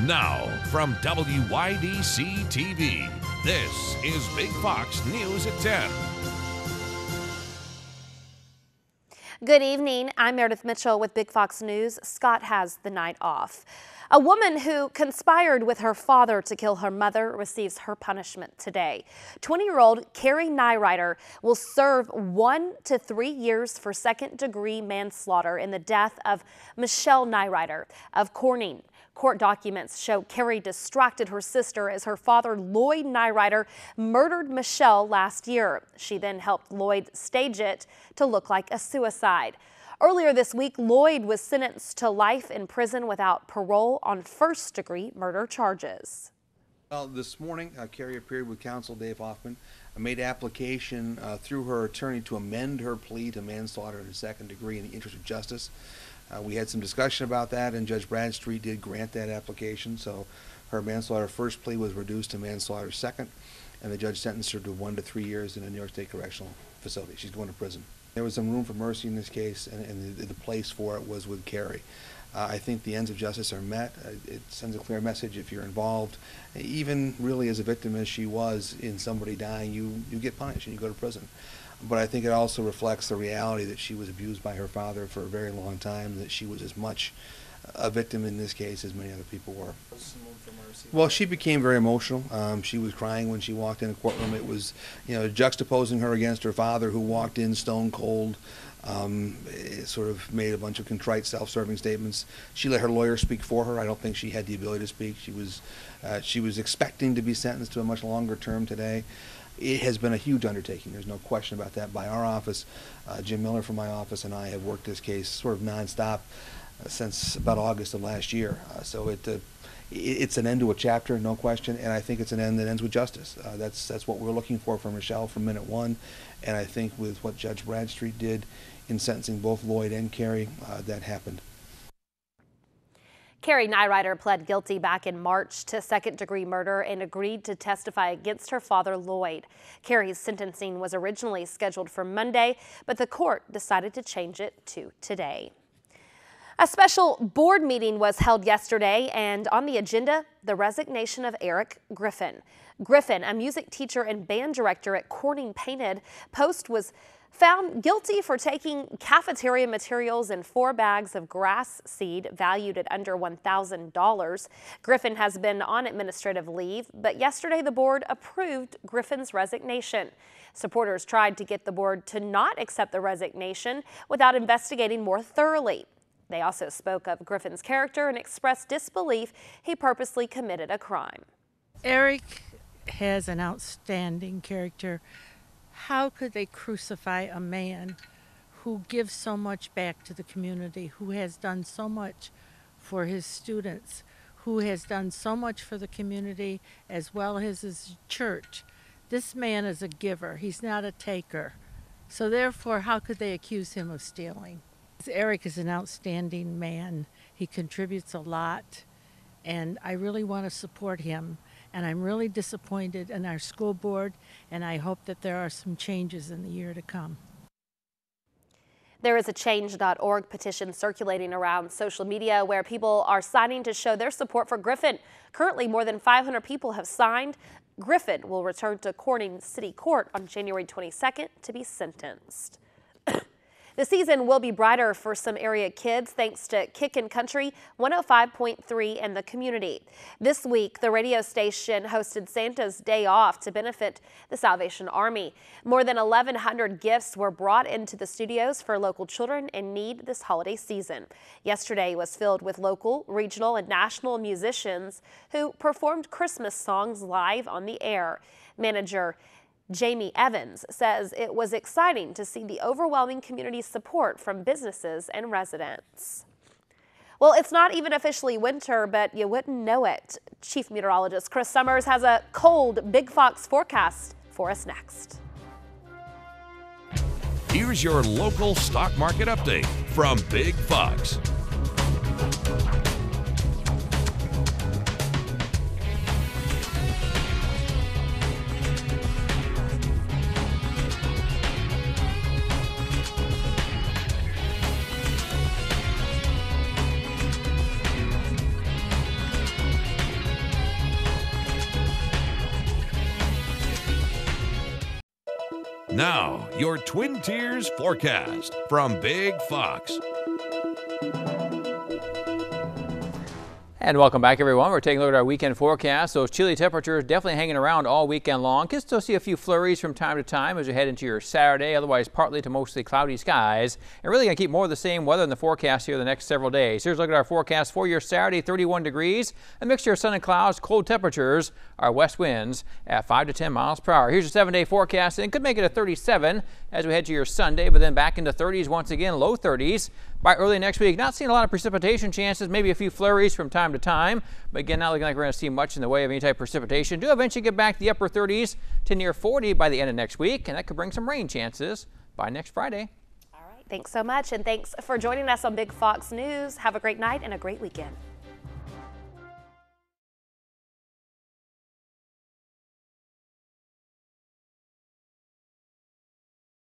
Now, from WYDC TV, this is Big Fox News at 10. Good evening. I'm Meredith Mitchell with Big Fox News. Scott has the night off. A woman who conspired with her father to kill her mother receives her punishment today. 20-year-old Carrie Nyrider will serve 1 to 3 years for second-degree manslaughter in the death of Michelle Nyrider of Corning. Court documents show Carrie distracted her sister as her father, Lloyd Nyrider, murdered Michelle last year. She then helped Lloyd stage it to look like a suicide. Earlier this week, Lloyd was sentenced to life in prison without parole on first-degree murder charges. Well, this morning, Carrie appeared with counsel Dave Hoffman, made application through her attorney to amend her plea to manslaughter in the second degree in the interest of justice. We had some discussion about that, and Judge Bradstreet did grant that application, so her manslaughter first plea was reduced to manslaughter second, and the judge sentenced her to 1 to 3 years in a New York State Correctional Facility. She's going to prison. There was some room for mercy in this case, and the place for it was with Carrie. I think the ends of justice are met. It sends a clear message if you're involved, even really as a victim as she was in somebody dying, you get punished and you go to prison. But I think it also reflects the reality that she was abused by her father for a very long time, that she was as much a victim in this case as many other people were. Well, she became very emotional. She was crying when she walked in the courtroom. It was, juxtaposing her against her father, who walked in stone cold, sort of made a bunch of contrite, self-serving statements. She let her lawyer speak for her. I don't think she had the ability to speak. She was expecting to be sentenced to a much longer term today. It has been a huge undertaking. There's no question about that. By our office, Jim Miller from my office and I have worked this case sort of nonstop since about August of last year. So it's an end to a chapter, no question, and I think it's an end that ends with justice. That's what we're looking for Michelle from minute one, and I think with what Judge Bradstreet did in sentencing both Lloyd and Carrie, that happened. Carrie Nyrider pled guilty back in March to second-degree murder and agreed to testify against her father, Lloyd. Carrie's sentencing was originally scheduled for Monday, but the court decided to change it to today. A special board meeting was held yesterday, and on the agenda, the resignation of Eric Griffin. Griffin, a music teacher and band director at Corning Painted, Post was found guilty for taking cafeteria materials in 4 bags of grass seed valued at under $1,000. Griffin has been on administrative leave, but yesterday the board approved Griffin's resignation. Supporters tried to get the board to not accept the resignation without investigating more thoroughly. They also spoke of Griffin's character and expressed disbelief he purposely committed a crime. Eric has an outstanding character. How could they crucify a man who gives so much back to the community, who has done so much for his students, who has done so much for the community as well as his church? This man is a giver. He's not a taker. So therefore, how could they accuse him of stealing? Eric is an outstanding man. He contributes a lot, and I really want to support him. And I'm really disappointed in our school board, and I hope that there are some changes in the year to come. There is a change.org petition circulating around social media where people are signing to show their support for Griffin. Currently, more than 500 people have signed. Griffin will return to Corning City Court on January 22nd to be sentenced. The season will be brighter for some area kids thanks to Kickin' Country 105.3 and the community. This week, the radio station hosted Santa's Day Off to benefit the Salvation Army. More than 1,100 gifts were brought into the studios for local children in need this holiday season. Yesterday was filled with local, regional, and national musicians who performed Christmas songs live on the air. Manager Jamie Evans says it was exciting to see the overwhelming community support from businesses and residents. Well, it's not even officially winter, but you wouldn't know it. Chief Meteorologist Chris Summers has a cold Big Fox forecast for us next. Here's your local stock market update from Big Fox. Now, your Twin Tiers forecast from Big Fox. And welcome back, everyone. We're taking a look at our weekend forecast. Those chilly temperatures definitely hanging around all weekend long. Can still see a few flurries from time to time as you head into your Saturday. Otherwise, partly to mostly cloudy skies. And really going to keep more of the same weather in the forecast here the next several days. Here's a look at our forecast for your Saturday. 31 degrees. A mixture of sun and clouds. Cold temperatures. Our west winds at 5 to 10 miles per hour. Here's your 7-day forecast. And it could make it a 37 as we head to your Sunday. But then back into 30s once again. Low 30s. By early next week, not seeing a lot of precipitation chances, maybe a few flurries from time to time. But again, not looking like we're going to see much in the way of any type of precipitation. Do eventually get back to the upper 30s to near 40 by the end of next week, and that could bring some rain chances by next Friday. All right, thanks so much, and thanks for joining us on Big Fox News. Have a great night and a great weekend.